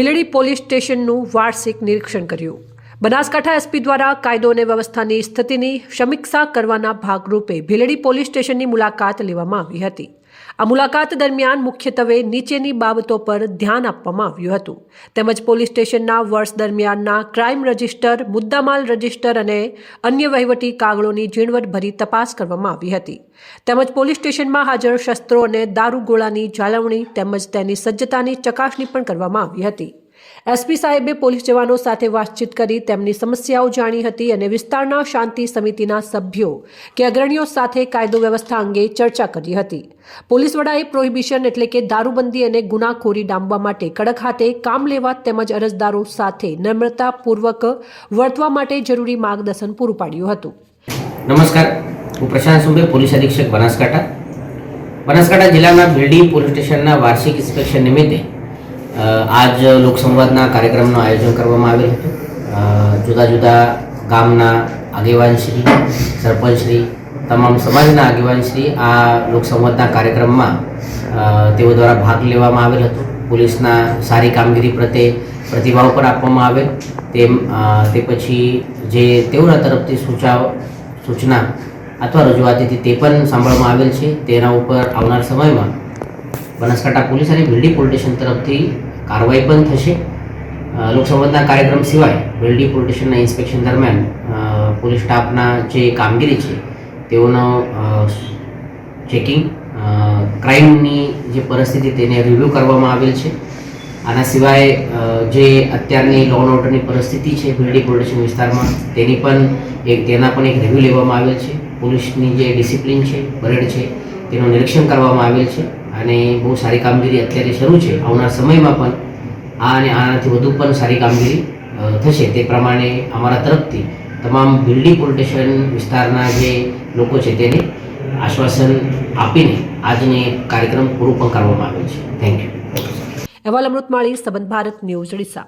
Bhildi police સ્ટેશનનું વાર્ષિક નિરીક્ષણ કર્યું। બનાસકાંઠા એસપી દ્વારા કાયદો અને વ્યવસ્થાની સ્થિતિની સમીક્ષા કરવાના ભાગરૂપે ભીલડી પોલીસ સ્ટેશનની મુલાકાત લેવામાં આવી હતી। આ મુલાકાત દરમિયાન મુખ્યત્વે નીચેની બાબતો પર ધ્યાન આપવામાં આવ્યું હતું તેમજ પોલીસ સ્ટેશનના વર્ષ દરમિયાનના ક્રાઇમ રજિસ્ટર, મુદ્દામાલ રજિસ્ટર અને અન્ય વહીવટી કાગળોની ઝીણવટભરી તપાસ કરવામાં આવી હતી તેમજ પોલીસ સ્ટેશનમાં હાજર શસ્ત્રો અને દારૂગોળાની જાળવણી તેમજ તેની સજ્જતાની ચકાસણી પણ કરવામાં આવી હતી। એસપી સાહેબે પોલીસ જવાનો સાથે વાતચીત કરી તેમની સમસ્યાઓ જાણી હતી અને વિસ્તારના શાંતિ સમિતિના સભ્યો કે અગ્રણીઓ સાથે કાયદો વ્યવસ્થા અંગે ચર્ચા કરી હતી। પોલીસ વડાએ પ્રોહિબિશન એટલે કે દારૂબંધી અને ગુનાખોરી ડામવા માટે કડક હાથે કામ લેવા તેમજ અરજદારો સાથે નમ્રતાપૂર્વક વર્તવા માટે જરૂરી માર્ગદર્શન પૂરું પાડ્યું હતું। નમસ્કાર, હું પ્રશાંત સુંબે, પોલીસ અધિક્ષક બનાસકાંઠા જિલ્લાના ભીલડી પોલીસ સ્ટેશનના વાર્ષિક ઇન્સ્પેક્શન નિમિત્તે આજ લોકસંવાદના કાર્યક્રમનું આયોજન કરવામાં આવેલ હતું। જુદા જુદા ગામના આગેવાનશ્રી, સરપંચશ્રી, તમામ સમાજના આગેવાનશ્રી આ લોકસંવાદના કાર્યક્રમમાં તેઓ દ્વારા ભાગ લેવામાં આવેલ હતો। પોલીસના સારી કામગીરી પ્રત્યે પ્રતિભાવ પણ આપવામાં આવેલ। તે પછી જે તેઓના તરફથી સૂચના અથવા રજૂઆત હતી તે પણ સાંભળવામાં આવેલ છે। તેના ઉપર આવનાર સમયમાં બનાસકાંઠા પોલીસ અને ભીલડી પોલીસ સ્ટેશન તરફથી કાર્યવાહી પણ થશે। લોકસંવાદના કાર્યક્રમ સિવાય ભીલડી પોલીસ સ્ટેશનના ઇન્સ્પેક્શન દરમિયાન પોલીસ સ્ટાફના જે કામગીરી છે તેઓનો ચેકિંગ, ક્રાઇમની જે પરિસ્થિતિ તેને રિવ્યૂ કરવામાં આવેલ છે। આના સિવાય જે અત્યારની લો એન્ડ ઓર્ડરની પરિસ્થિતિ છે ભીલડી પોલીસ સ્ટેશન વિસ્તારમાં તેના પણ એક રિવ્યૂ લેવામાં આવેલ છે। પોલીસની જે ડિસિપ્લિન છે, પરેડ છે તેનું નિરીક્ષણ કરવામાં આવેલ છે અને બહુ સારી કામગીરી અત્યારે શરૂ છે। આવનાર સમયમાં પણ આ અને આનાથી વધુ પણ સારી કામગીરી થશે તે પ્રમાણે અમારા તરફથી તમામ ભીલડી પોલીસ સ્ટેશન વિસ્તારના જે લોકો છે તેને આશ્વાસન આપીને આજને કાર્યક્રમ પૂરો પણ કરવામાં આવેલ છે। Thank you. અહેવાલ અમૃતમાળી, સંબંધ ભારત ન્યૂઝ, ડીસા।